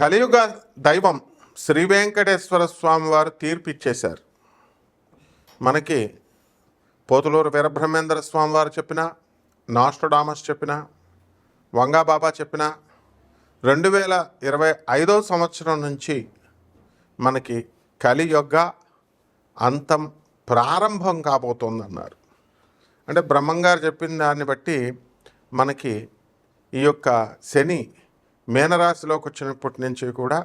కలియుగ దైవం శ్రీ వెంకటేశ్వర స్వామి వారు తీర్పు ఇచ్చేశారు. మనకి పోతులూరు వీరబ్రహ్మేంద్ర స్వామి వారు చెప్పిన, నాస్ట్రడామస్ చెప్పిన, వంగాబాబా చెప్పిన 2025 సంవత్సరం నుంచి మనకి కలియుగ అంతం ప్రారంభం కాబోతోందన్నారు. అంటే బ్రహ్మంగారు చెప్పిన దాన్ని బట్టి మనకి ఈ యొక్క శని మీనరాశిలోకి వచ్చినప్పటి నుంచి కూడా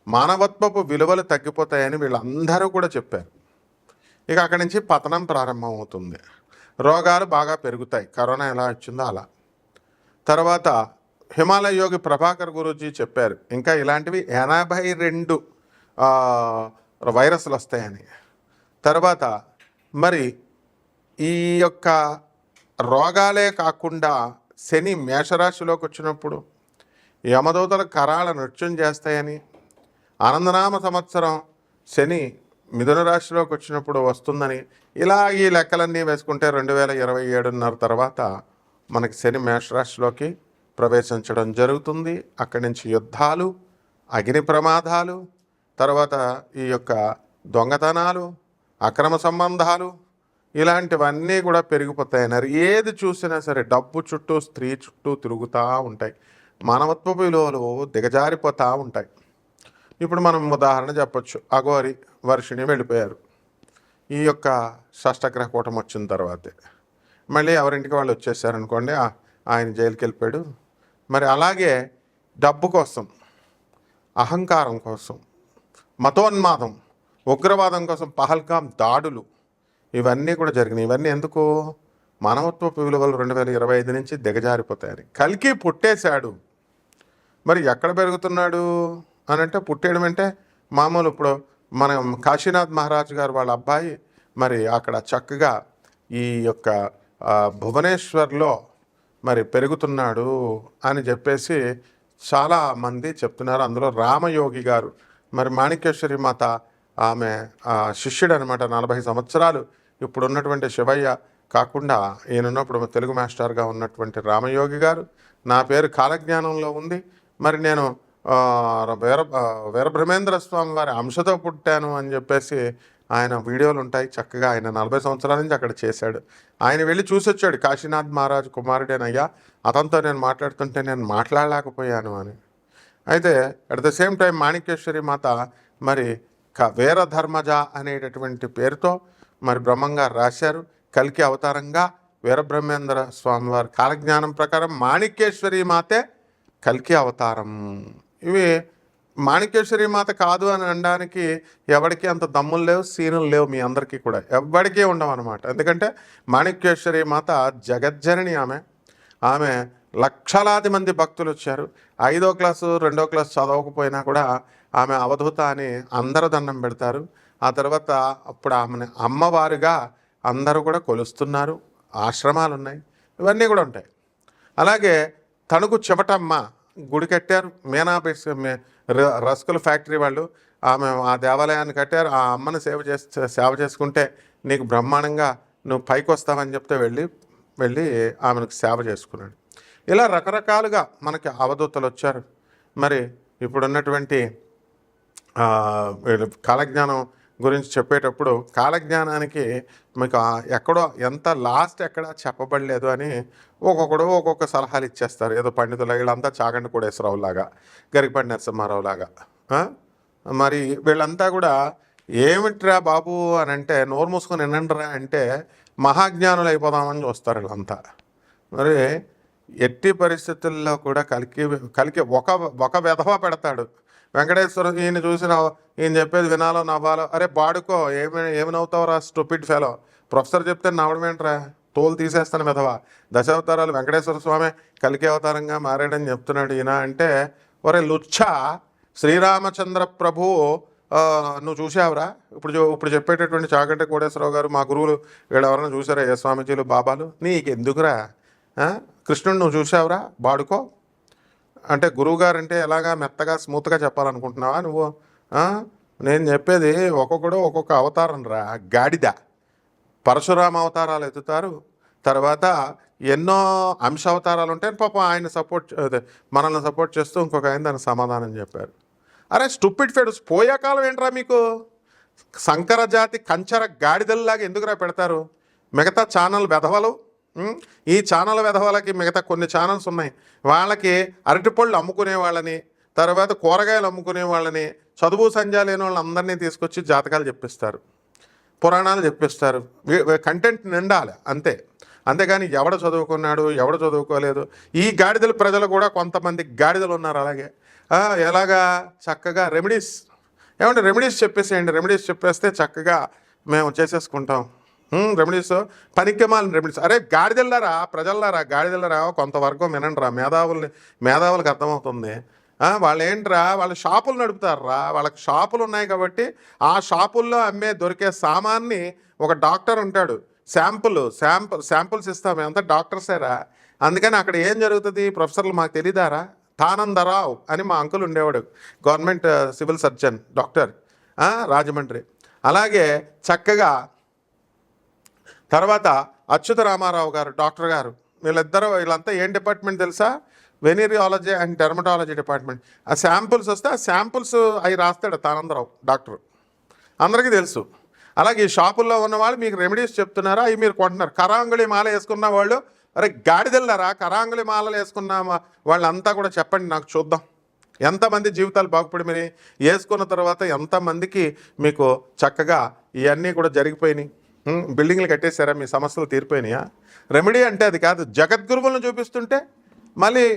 మానవత్వపు విలువలు తగ్గిపోతాయని వీళ్ళందరూ కూడా చెప్పారు. ఇక అక్కడి నుంచి పతనం ప్రారంభం అవుతుంది. రోగాలు బాగా పెరుగుతాయి, కరోనా ఎలా వచ్చిందో అలా. తర్వాత హిమాలయ యోగి ప్రభాకర్ గురూజీ చెప్పారు, ఇంకా ఇలాంటివి 82 వైరస్లు వస్తాయని. తర్వాత మరి ఈ యొక్క రోగాలే కాకుండా శని మేషరాశిలోకి వచ్చినప్పుడు యమదూతల కరాళ నృత్యం చేస్తాయని, ఆనందనామ సంవత్సరం శని మిథున రాశిలోకి వచ్చినప్పుడు వస్తుందని, ఇలా ఈ లెక్కలన్నీ వేసుకుంటే 2027 తర్వాత మనకి శని మేషరాశిలోకి ప్రవేశించడం జరుగుతుంది. అక్కడి నుంచి యుద్ధాలు, అగ్ని ప్రమాదాలు, తర్వాత ఈ యొక్క దొంగతనాలు, అక్రమ సంబంధాలు, ఇలాంటివన్నీ కూడా పెరిగిపోతాయన్నారు. ఏది చూసినా సరే డబ్బు చుట్టూ, స్త్రీ చుట్టూ తిరుగుతూ ఉంటాయి. మానవత్వ విలువలు దిగజారిపోతూ ఉంటాయి. ఇప్పుడు మనం ఉదాహరణ చెప్పొచ్చు, అఘోరి వర్షిణి వెళ్ళిపోయారు. ఈ యొక్క షష్టగ్రహ కూటమి వచ్చిన తర్వాతే మళ్ళీ ఎవరింటికి వాళ్ళు వచ్చేసారనుకోండి, ఆయన జైలుకి వెళ్ళిపోయాడు. మరి అలాగే డబ్బు కోసం, అహంకారం కోసం, మతోన్మాదం, ఉగ్రవాదం కోసం పహల్గాం దాడులు, ఇవన్నీ కూడా జరిగినాయి. ఇవన్నీ ఎందుకు? మానవత్వపు విలువలు 2025 నుంచి దిగజారిపోతాయని. కల్కి పుట్టేశాడు. మరి ఎక్కడ పెరుగుతున్నాడు అని అంటే, పుట్టేయడం అంటే మామూలు ఇప్పుడు మనం కాశీనాథ్ మహారాజ్ గారు వాళ్ళ అబ్బాయి మరి అక్కడ చక్కగా ఈ యొక్క భువనేశ్వర్లో మరి పెరుగుతున్నాడు అని చెప్పేసి చాలామంది చెప్తున్నారు. అందులో రామయోగి గారు, మరి మాణిక్యేశ్వరి మాత ఆమె శిష్యుడు అనమాట. 40 సంవత్సరాలు ఇప్పుడు ఉన్నటువంటి శివయ్య కాకుండా ఈయనున్నప్పుడు తెలుగు మాస్టర్గా ఉన్నటువంటి రామయోగి గారు, నా పేరు కాలజ్ఞానంలో ఉంది, మరి నేను వీరబ్రహ్మేంద్ర స్వామి వారి అంశతో పుట్టాను అని చెప్పేసి ఆయన వీడియోలు ఉంటాయి. చక్కగా ఆయన 40 సంవత్సరాల నుంచి అక్కడ చేశాడు. ఆయన వెళ్ళి చూసొచ్చాడు, కాశీనాథ్ మహారాజ్ కుమారుడేనయ్యా, అతనితో నేను మాట్లాడుతుంటే నేను మాట్లాడలేకపోయాను అని. అయితే at the same time Manikyeshwari మాత మరి వీరధర్మజ అనేటటువంటి పేరుతో మరి బ్రహ్మంగారు రాశారు. కల్కి అవతారంగా వీరబ్రహ్మేంద్ర స్వామి వారి కాలజ్ఞానం ప్రకారం మాణిక్యేశ్వరి మాతే కల్కి అవతారం. ఇవి మాణిక్యేశ్వరి మాత కాదు అని అనడానికి ఎవరికి అంత దమ్ములు లేవు, సీనులు లేవు, మీ అందరికీ కూడా ఎవరికీ ఉండవు అనమాట. ఎందుకంటే మాణిక్యేశ్వరి మాత జగజ్జనని. ఆమె లక్షలాది మంది భక్తులు వచ్చారు. 5వ క్లాసు 2వ క్లాసు చదవకపోయినా కూడా ఆమె అవధూత అని అందరూ దండం పెడతారు. ఆ తర్వాత అప్పుడు ఆమెను అమ్మవారుగా అందరూ కూడా కొలుస్తున్నారు. ఆశ్రమాలు ఉన్నాయి, ఇవన్నీ కూడా ఉంటాయి. అలాగే తణుకు చెమటమ్మ గుడి కట్టారు. రస్కుల ఫ్యాక్టరీ వాళ్ళు ఆమె ఆ దేవాలయాన్ని కట్టారు. ఆ అమ్మను సేవ చేసుకుంటే నీకు బ్రహ్మాండంగా నువ్వు పైకి వస్తావని చెప్తే వెళ్ళి ఆమెకు సేవ చేసుకున్నాడు. ఇలా రకరకాలుగా మనకి అవధూతలు వచ్చారు. మరి ఇప్పుడున్నటువంటి కాలజ్ఞానం గురించి చెప్పేటప్పుడు కాలజ్ఞానానికి మీకు ఎక్కడో ఎంత లాస్ట్ ఎక్కడ చెప్పబడలేదు అని ఒక్కొక్కడు ఒక్కొక్క సలహాలు ఇచ్చేస్తారు. ఏదో పండితులు వీళ్ళంతా చాగండి కోటేశ్వరరావులాగా, గరికపాటి నరసింహారావులాగా. మరి వీళ్ళంతా కూడా ఏమిట్రా బాబు అని అంటే, నోరు మూసుకొని వినండిరా అంటే మహాజ్ఞానులు అయిపోదామని చూస్తారు వీళ్ళంతా. మరి ఎట్టి పరిస్థితుల్లో కూడా కలికి ఒక వెధవ పెడతాడు. వెంకటేశ్వర ఈయన చూసిన ఈయన చెప్పేది వినాలో నవ్వాలో, అరే బాడుకో ఏమి నవ్వుతావురా స్టూపిడ్ ఫెలో, ప్రొఫెసర్ చెప్తే నవ్వడమేంట్రా, తోలు తీసేస్తాను వెధవ, దశావతారాలు వెంకటేశ్వర స్వామి కలికి అవతారంగా మారాడని చెప్తున్నాడు ఈయన అంటే, ఒరే లుచ్చ, శ్రీరామచంద్ర ప్రభు నువ్వు చూసావురా? ఇప్పుడు చెప్పేటటువంటి చాగంటి కోటేశ్వరరావు గారు మా గురువులు వీళ్ళెవరన్నా చూసారా? ఏ స్వామీజీలు బాబాలు? నీకెందుకురా? కృష్ణుడు నువ్వు చూసావురా? బాడుకో అంటే గురువుగారు అంటే ఎలాగా మెత్తగా స్మూత్గా చెప్పాలనుకుంటున్నావా నువ్వు? నేను చెప్పేది ఒక్కొక్కడు ఒక్కొక్క అవతారం రా గాడిద. పరశురామ అవతారాలు ఎత్తుతారు, తర్వాత ఎన్నో అంశ అవతారాలు ఉంటాయి. పాపం ఆయన మనల్ని సపోర్ట్ చేస్తూ ఇంకొక ఆయన దానికి సమాధానం చెప్పారు. అరే స్టూపిడ్ ఫెడోస్, పోయే కాలం ఏంట్రా మీకు? సంకర జాతి కంచర గాడిదల్లాగా ఎందుకురా పెడతారు? మిగతా ఛానల్ వెధవలు, ఈ ఛానల్ వెధవలకి మిగతా కొన్ని ఛానల్స్ ఉన్నాయి, వాళ్ళకి అరటిపళ్ళు అమ్ముకునే వాళ్ళని, తర్వాత కూరగాయలు అమ్ముకునే వాళ్ళని, చదువు సంధ్య లేని వాళ్ళందరినీ తీసుకొచ్చి జాతకాలు చెప్పిస్తారు, పురాణాలు చెప్పిస్తారు. కంటెంట్ నిండాలి అంతే. అంతేగాని ఎవడ చదువుకున్నాడు ఎవడ చదువుకోలేదు. ఈ గాడిదల ప్రజలు కూడా కొంతమంది గాడిదలు ఉన్నారు అలాగే. ఎలాగా చక్కగా రెమెడీస్, ఏమంటే రెమెడీస్ చెప్పేసేయండి, రెమెడీస్ చెప్పేస్తే చక్కగా మేము చేసేసుకుంటాం. రెమెడీస్ పనికిమాలిన రెమెడీస్. అరే గాడిదెళ్ళారా, ప్రజల్లారా, గాడిదెళ్ళారా, కొంతవరకు వినండిరా, మేధావులకు అర్థమవుతుంది. వాళ్ళు ఏంట్రా, వాళ్ళ షాపులు నడుపుతారా, వాళ్ళకి షాపులు ఉన్నాయి కాబట్టి ఆ షాపుల్లో దొరికే సామాన్ని ఒక డాక్టర్ ఉంటాడు, శాంపుల్స్ ఇస్తాం, అంతా డాక్టర్సేరా. అందుకని అక్కడ ఏం జరుగుతుంది, ప్రొఫెసర్లు మాకు తెలియదారా? తానందరావు అని మా అంకుల్ ఉండేవాడు, government civil surgeon doctor, Rajahmundry. అలాగే చక్కగా తర్వాత అచ్యుత రామారావు గారు డాక్టర్ గారు, వీళ్ళంతా ఏం డిపార్ట్మెంట్ తెలుసా? వెనీరియాలజీ అండ్ డెర్మటాలజీ డిపార్ట్మెంట్. ఆ శాంపుల్స్ వస్తే ఆ శాంపుల్స్ అవి రాస్తాడు తానందరావు డాక్టర్, అందరికీ తెలుసు. అలాగే ఈ షాపుల్లో ఉన్నవాళ్ళు మీకు రెమెడీస్ చెప్తున్నారా, అవి మీరు కొంటున్నారు. కరాంగుళి మాల వేసుకున్న వాళ్ళు, అరే గాడిదెళ్ళారా, కరాంగుళి మాలలు వేసుకున్న వాళ్ళంతా కూడా చెప్పండి నాకు, చూద్దాం ఎంతమంది జీవితాలు బాగుపడి మీరు వేసుకున్న తర్వాత ఎంతమందికి మీకు చక్కగా ఇవన్నీ కూడా జరిగిపోయినాయి. బిల్డింగ్లు కట్టేశారా, మీ సమస్యలు తీరిపోయినాయా? రెమెడీ అంటే అది కాదు. జగద్గురువులను చూపిస్తుంటే మళ్ళీ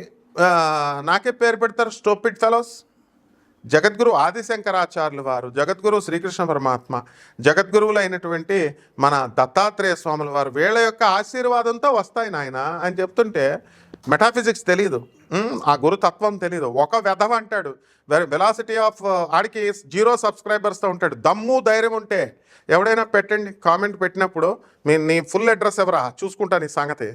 నాకే పేరు పెడతారు స్టూపిడ్ ఫెలోస్. జగద్గురు ఆదిశంకరాచార్యులు వారు, జగద్గురు శ్రీకృష్ణ పరమాత్మ, జగద్గురువులు అయినటువంటి మన దత్తాత్రేయ స్వాముల వారు, వీళ్ళ యొక్క ఆశీర్వాదంతో వస్తాయి నాయన అని చెప్తుంటే మెటాఫిజిక్స్ తెలీదు, ఆ గురుతత్వం తెలీదు. ఒక వెధవ అంటాడు, వెలాసిటీ ఆఫ్ ఆడికి 0 సబ్స్క్రైబర్స్తో ఉంటాడు. దమ్ము ధైర్యం ఉంటే ఎవడైనా పెట్టండి, కామెంట్ పెట్టినప్పుడు నీ ఫుల్ అడ్రస్ ఎవరా చూసుకుంటా, నీ సంగతి.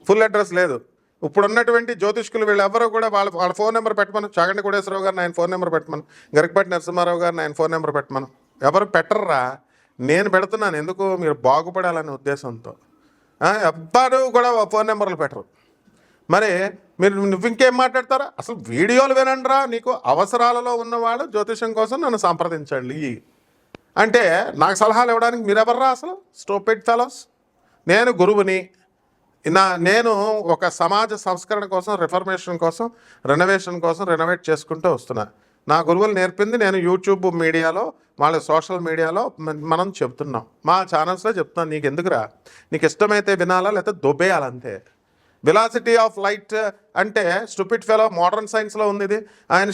ఫుల్ అడ్రస్ లేదు. ఇప్పుడు ఉన్నటువంటి జ్యోతిష్కులు వీళ్ళు ఎవరో కూడా వాళ్ళ ఫోన్ నెంబర్ పెట్టమను. చాగంటి కోటేశ్వరరావు గారు ఆయన ఫోన్ నెంబర్ పెట్టమను, గరికపాటి నరసింహారావు గారు ఆయన ఫోన్ నెంబర్ పెట్టమను. ఎవరు పెట్టర్రా, నేను పెడుతున్నాను. ఎందుకు? మీరు బాగుపడాలనే ఉద్దేశంతో. ఎవ్వరు కూడా ఫోన్ నెంబర్లు పెట్టరు. మరి నువ్వు ఇంకేం మాట్లాడతారా? అసలు వీడియోలు వినండిరా, నీకు అవసరాలలో ఉన్నవాళ్ళు జ్యోతిషం కోసం నన్ను సంప్రదించండి అంటే నాకు సలహాలు ఇవ్వడానికి మీరెవర్రా అసలు? Stupid fellows. నేను గురువుని, నేను ఒక సమాజ సంస్కరణ కోసం, రిఫర్మేషన్ కోసం, రెనోవేషన్ కోసం రెనోవేట్ చేసుకుంటూ వస్తున్నా. నా గురువులు నేర్పింది నేను యూట్యూబ్ మీడియాలో, వాళ్ళ సోషల్ మీడియాలో మనం చెప్తున్నాం, మా ఛానల్స్లో చెప్తున్నాను. నీకు ఎందుకురా, నీకు ఇష్టమైతే వినాలా లేకపోతే దొబ్బేయాలంతే. వెలాసిటీ ఆఫ్ లైట్ అంటే స్టూపిడ్ ఫెలో మోడర్న్ సైన్స్లో ఉంది ఇది. ఆయన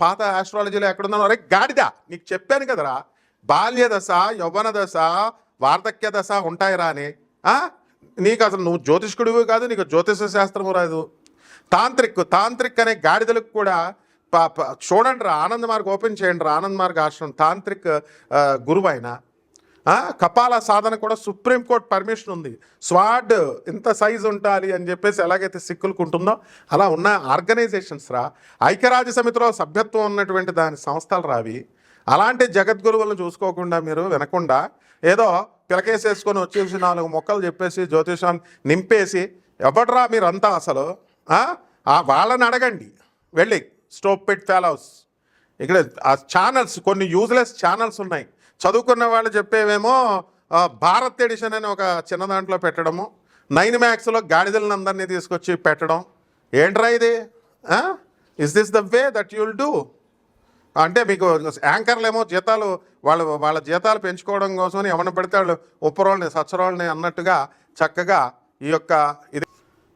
పాత ఆస్ట్రాలజీలో ఎక్కడున్నాను? అరే గాడిదా, నీకు చెప్పాను కదరా, బాల్య దశ, యౌవన దశ, వార్ధక్య దశ ఉంటాయిరా అని. నీకు అసలు నువ్వు జ్యోతిష్కుడివి కాదు, నీకు జ్యోతిష శాస్త్రము రాదు. తాంత్రిక్ అనే గాడిదలకు కూడా చూడండి రా, ఆనంద్ మార్గ్ ఓపెన్ చేయండి రా, ఆనంద్ మార్గ్ ఆశ్రమం తాంత్రిక్ గురువు ఆయన. కపాల సాధన కూడా సుప్రీంకోర్టు పర్మిషన్ ఉంది. స్వాడ్ ఇంత సైజు ఉండాలి అని చెప్పేసి ఎలాగైతే సిక్కులకు ఉంటుందో అలా ఉన్న ఆర్గనైజేషన్స్ రా. ఐక్యరాజ్య సమితిలో సభ్యత్వం ఉన్నటువంటి దాని సంస్థలు రావి. అలాంటి జగద్గురువులను చూసుకోకుండా మీరు వినకుండా ఏదో పిలకేసేసుకొని వచ్చేసి 4 మొక్కలు చెప్పేసి జ్యోతిషాన్ని నింపేసి ఎవడరా మీరంతా అసలు? వాళ్ళని అడగండి వెళ్ళి, స్టూపిడ్ ఫెలోస్. ఇక్కడ ఆ ఛానల్స్, కొన్ని యూజ్లెస్ ఛానల్స్ ఉన్నాయి. చదువుకున్న వాళ్ళు చెప్పేవేమో భారత్ ఎడిషన్ అని ఒక చిన్న దాంట్లో పెట్టడము, 9 మ్యాక్స్లో గాడిదలను అందరినీ తీసుకొచ్చి పెట్టడం. ఏంట్రా ఇది? Is this the way that you'll do? అంటే మీకు యాంకర్లు ఏమో జీతాలు వాళ్ళ జీతాలు పెంచుకోవడం కోసమని ఎవరిని పెడితే వాళ్ళు ఉప్పరోళ్ళని సచ్చరోళ్ళని అన్నట్టుగా చక్కగా ఈ యొక్క ఇది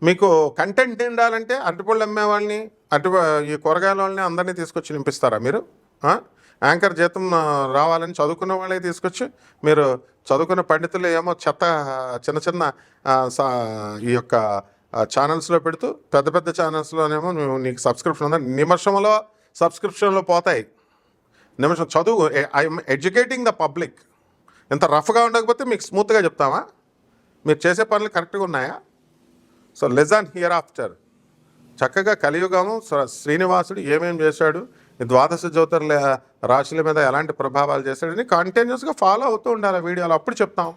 మీకు కంటెంట్ ఉండాలంటే అరటిపళ్ళు అమ్మేవాళ్ళని, ఈ కూరగాయల వాళ్ళని అందరినీ తీసుకొచ్చి నింపిస్తారా మీరు? యాంకర్ జీతం రావాలని చదువుకున్న వాళ్ళే తీసుకొచ్చి మీరు చదువుకున్న పండితులు ఏమో చిన్న ఈ యొక్క ఛానల్స్లో పెడుతూ పెద్ద ఛానల్స్లోనేమో నీకు సబ్స్క్రిప్షన్ ఉందా? నిమిషంలో సబ్స్క్రిప్షన్లో పోతాయి. చదువు, ఐఎమ్ ఎడ్యుకేటింగ్ ద పబ్లిక్. ఇంత రఫ్గా ఉండకపోతే మీకు స్మూత్గా చెప్తామా? మీరు చేసే పనులు కరెక్ట్గా ఉన్నాయా? So legion here after. చక్కగా కలియుగము శ్రీనివాసుడు ఏమేం చేశాడు, ఈ ద్వాదశ జ్యోతిర్ల రాశుల మీద ఎలాంటి ప్రభావాలు చేశాడని కంటిన్యూస్గా ఫాలో అవుతూ ఉండాలి వీడియోలు, అప్పుడు చెప్తాం.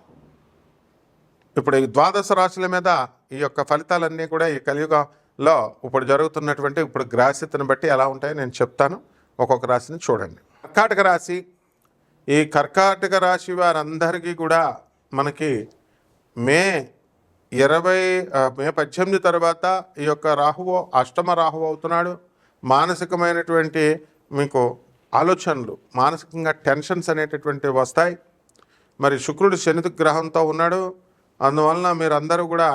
ఇప్పుడు ఈ ద్వాదశ రాశుల మీద ఈ యొక్క ఫలితాలన్నీ కూడా ఈ కలియుగంలో ఇప్పుడు జరుగుతున్నటువంటి ఇప్పుడు గ్రహస్థితిని బట్టి ఎలా ఉంటాయో నేను చెప్తాను. ఒక్కొక్క రాశిని చూడండి. కర్కాటక రాశి, ఈ కర్కాటక రాశి వారందరికీ కూడా మనకి మే 18 తర్వాత ఈ యొక్క రాహువు అష్టమ రాహువు అవుతున్నాడు. మానసికమైనటువంటి మీకు ఆలోచనలు, మానసికంగా టెన్షన్స్ అనేటటువంటివి వస్తాయి. మరి శుక్రుడు శని గ్రహంతో ఉన్నాడు. అందువలన మీరందరూ కూడా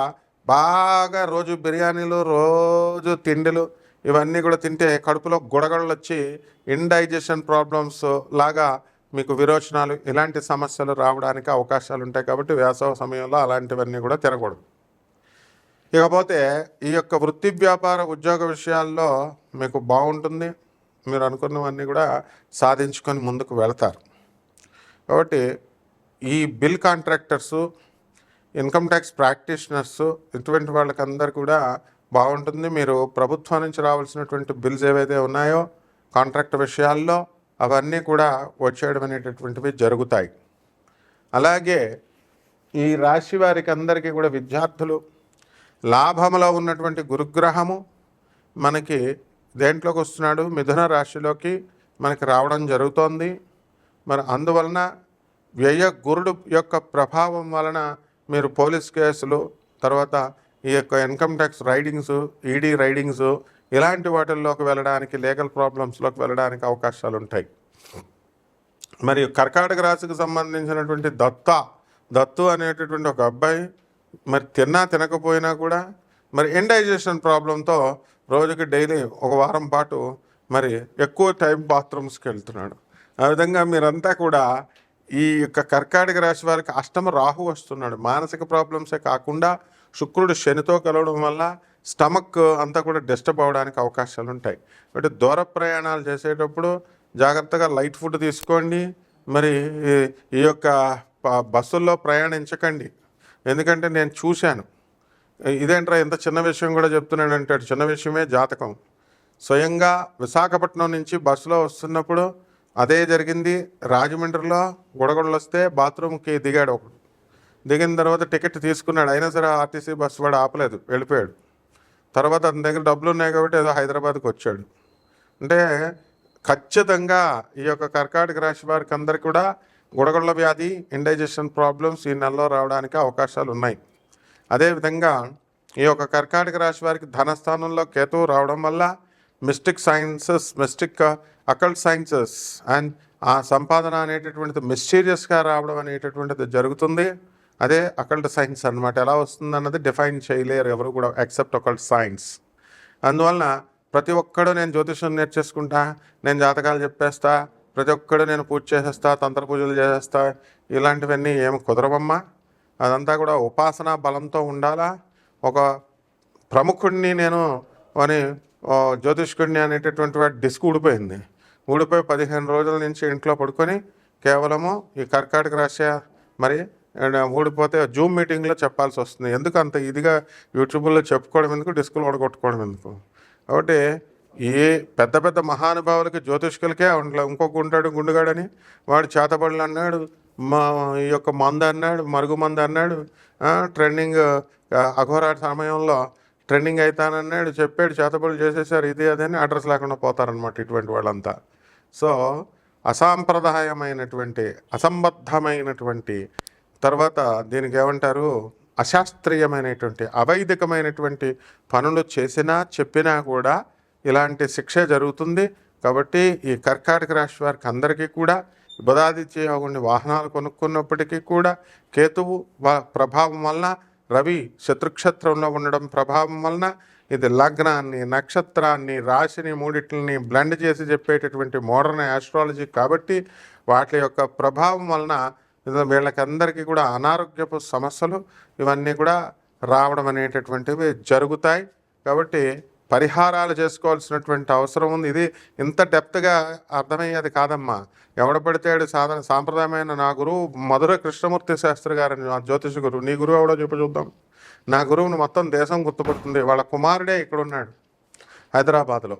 బాగా రోజు బిర్యానీలు, రోజు తిండిలు ఇవన్నీ కూడా తింటే కడుపులో గుడగడలు వచ్చి ఇండైజెషన్ ప్రాబ్లమ్స్ లాగా మీకు విరోచనాలు ఇలాంటి సమస్యలు రావడానికి అవకాశాలు ఉంటాయి. కాబట్టి వేసవ సమయంలో అలాంటివన్నీ కూడా తినకూడదు. ఇకపోతే ఈ యొక్క వృత్తి వ్యాపార ఉద్యోగ విషయాల్లో మీకు బాగుంటుంది. మీరు అనుకున్నవన్నీ కూడా సాధించుకొని ముందుకు వెళతారు. కాబట్టి ఈ బిల్ కాంట్రాక్టర్సు, ఇన్కమ్ ట్యాక్స్ ప్రాక్టీషనర్సు ఇటువంటి వాళ్ళకందరూ కూడా బాగుంటుంది. మీరు ప్రభుత్వం నుంచి రావాల్సినటువంటి బిల్స్ ఏవైతే ఉన్నాయో కాంట్రాక్ట్ విషయాల్లో అవన్నీ కూడా వచ్చేయడం అనేటటువంటివి జరుగుతాయి. అలాగే ఈ రాశి వారికి అందరికీ కూడా విద్యార్థులు, లాభంలో ఉన్నటువంటి గురుగ్రహము మనకి దేంట్లోకి వస్తున్నాడు, మిథున రాశిలోకి మనకి రావడం జరుగుతోంది. మరి అందువలన వ్యయ గురుడు యొక్క ప్రభావం వలన మీరు పోలీస్ కేసులు, తర్వాత ఈ యొక్క income tax raidings, ED raidings ఇలాంటి వాటిల్లోకి వెళ్ళడానికి, లీగల్ ప్రాబ్లమ్స్లోకి వెళ్ళడానికి అవకాశాలు ఉంటాయి. మరి కర్కాటక రాశికి సంబంధించినటువంటి దత్తు అనేటటువంటి ఒక అబ్బాయి మరి తినకపోయినా కూడా మరి ఇండైజెషన్ ప్రాబ్లంతో రోజుకి డైలీ ఒక వారం పాటు మరి ఎక్కువ టైం బాత్రూమ్స్కి వెళ్తున్నాడు. ఆ విధంగా మీరంతా కూడా ఈ యొక్క కర్కాటక రాశి వారికి అష్టమ రాహు వస్తున్నాడు. మానసిక ప్రాబ్లమ్సే కాకుండా శుక్రుడు శనితో కలవడం వల్ల స్టమక్ అంతా కూడా డిస్టర్బ్ అవ్వడానికి అవకాశాలు ఉంటాయి. కాబట్టి దూర ప్రయాణాలు చేసేటప్పుడు జాగ్రత్తగా లైట్ ఫుడ్ తీసుకోండి. మరి ఈ యొక్క బస్సుల్లో ప్రయాణించకండి. ఎందుకంటే నేను చూశాను, ఇదేంట్రా ఇంత చిన్న విషయం కూడా చెప్తున్నాడు అంటాడు. చిన్న విషయమే జాతకం. స్వయంగా విశాఖపట్నం నుంచి బస్సులో వస్తున్నప్పుడు అదే జరిగింది. రాజమండ్రిలో గొడగొడలు వస్తే బాత్రూమ్కి దిగాడు ఒకడు. దిగిన తర్వాత టికెట్ తీసుకున్నాడు. అయినా సరే ఆర్టీసీ బస్సు వాడు ఆపలేదు, వెళ్ళిపోయాడు. తర్వాత అతని దగ్గర డబ్బులు ఉన్నాయి కాబట్టి ఏదో హైదరాబాద్కి వచ్చాడు. అంటే ఖచ్చితంగా ఈ యొక్క కర్కాటక రాశి వారికి అందరికీ కూడా గుడగొళ్ళ వ్యాధి, ఇండైజెషన్ ప్రాబ్లమ్స్ ఈ నెలలో రావడానికి అవకాశాలు ఉన్నాయి. అదేవిధంగా ఈ యొక్క కర్కాటక రాశి వారికి ధనస్థానంలో కేతువు రావడం వల్ల mystic sciences, occult sciences and ఆ సంపాదన అనేటటువంటిది మిస్టీరియస్గా రావడం అనేటటువంటిది జరుగుతుంది. అదే అకల్ట్ సైన్స్ అన్నమాట. ఎలా వస్తుంది అన్నది డిఫైన్ చేయలేరు ఎవరు కూడా, ఎక్సెప్ట్ అకల్ట్ సైన్స్. అందువలన ప్రతి ఒక్కడు నేను జ్యోతిషం నేర్చేసుకుంటా, నేను జాతకాలు చెప్పేస్తా, ప్రతి ఒక్కడు నేను పూజ చేసేస్తా, తంత్ర పూజలు చేసేస్తా, ఇలాంటివన్నీ ఏమి కుదరవమ్మా. అదంతా కూడా ఉపాసనా బలంతో ఉండాలా. ఒక ప్రముఖుడిని నేను అని జ్యోతిష్కుడిని అనేటటువంటి వాడు డిస్క్ ఊడిపోయి 15 రోజుల నుంచి ఇంట్లో పడుకొని కేవలము ఈ కర్కాటక రాశి మరి ఊడిపోతే జూమ్ మీటింగ్లో చెప్పాల్సి వస్తుంది. ఎందుకు అంత ఇదిగా యూట్యూబ్లో చెప్పుకోవడం ఎందుకు, డిస్కులు ఓడగొట్టుకోవడం ఎందుకు? కాబట్టి ఏ పెద్ద మహానుభావులకి, జ్యోతిష్కులకే ఇంకొక ఉంటాడు గుండుగాడని, వాడు చేతబడులు అన్నాడు, ఈ యొక్క మందు అన్నాడు, మరుగు మందు అన్నాడు, ట్రెండింగ్ అఘోరా సమయంలో ట్రెండింగ్ అవుతానన్నాడు, చెప్పాడు, చేతబడులు చేసేసారు, ఇది అదని అడ్రస్ లేకుండా పోతారనమాట ఇటువంటి వాళ్ళంతా. సో అసాంప్రదాయమైనటువంటి, అసంబద్ధమైనటువంటి, తర్వాత దీనికి ఏమంటారు, అశాస్త్రీయమైనటువంటి, అవైదికమైనటువంటి పనులు చేసినా చెప్పినా కూడా ఇలాంటి శిక్ష జరుగుతుంది. కాబట్టి ఈ కర్కాటక రాశి వారికి అందరికీ కూడా బుధాదిత్య యోగుని వాహనాలు కొనుక్కున్నప్పటికీ కూడా కేతువు ప్రభావం వలన, రవి శత్రుక్షేత్రంలో ఉండడం ప్రభావం వలన ఇది లగ్నాన్ని, నక్షత్రాన్ని, రాశిని మూడిట్లని బ్లెండ్ చేసి చెప్పేటటువంటి మోడర్న్ ఆస్ట్రాలజీ. కాబట్టి వాటి యొక్క ప్రభావం వలన వీళ్ళకందరికీ కూడా అనారోగ్యపు సమస్యలు ఇవన్నీ కూడా రావడం అనేటటువంటివి జరుగుతాయి. కాబట్టి పరిహారాలు చేసుకోవాల్సినటువంటి అవసరం ఉంది. ఇది ఇంత డెప్త్గా అర్థమయ్యేది కాదమ్మా. ఎవడ పడితే సాంప్రదాయమైన నా గురువు మధుర కృష్ణమూర్తి శాస్త్రి గారని, నా జ్యోతిష గురువు. నీ గురువు ఎవడో చెప్పి చూద్దాం. నా గురువుని మొత్తం దేశం గుర్తుపడుతుంది. వాళ్ళ కుమారుడే ఇక్కడ ఉన్నాడు హైదరాబాద్లో.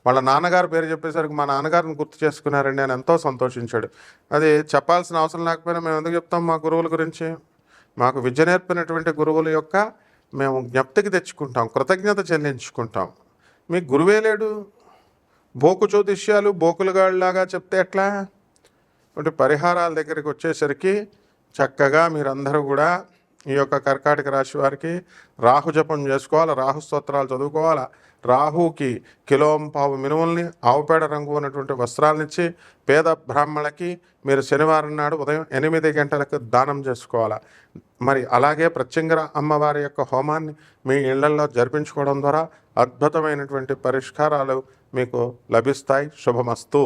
వాళ్ళ నాన్నగారు పేరు చెప్పేసరికి మా నాన్నగారిని గుర్తు చేసుకున్నారండి అని ఎంతో సంతోషించాడు. అది చెప్పాల్సిన అవసరం లేకపోయినా మేము ఎందుకు చెప్తాం మా గురువుల గురించి? మాకు విద్య నేర్పినటువంటి గురువుల యొక్క మేము జ్ఞప్తికి తెచ్చుకుంటాం, కృతజ్ఞత చెల్లించుకుంటాం. మీకు గురువే లేడు, బోకు జ్యోతిష్యాలు బోకులుగాళ్ళలాగా చెప్తే ఎట్లా? అంటే పరిహారాల దగ్గరికి వచ్చేసరికి చక్కగా మీరందరూ కూడా ఈ యొక్క కర్కాటక రాశి వారికి రాహు జపం చేసుకోవాలి, రాహు స్తోత్రాలు చదువుకోవాలా, రాహుకి కిలోంపావు మినుముల్ని ఆవుపేడ రంగు ఉన్నటువంటి వస్త్రాలనిచ్చి పేద బ్రాహ్మణులకి మీరు శనివారం నాడు ఉదయం 8 గంటలకు దానం చేసుకోవాలా. మరి అలాగే ప్రత్యంగర అమ్మవారి యొక్క హోమాన్ని మీ ఇళ్లల్లో జరిపించుకోవడం ద్వారా అద్భుతమైనటువంటి పరిష్కారాలు మీకు లభిస్తాయి. శుభమస్తు.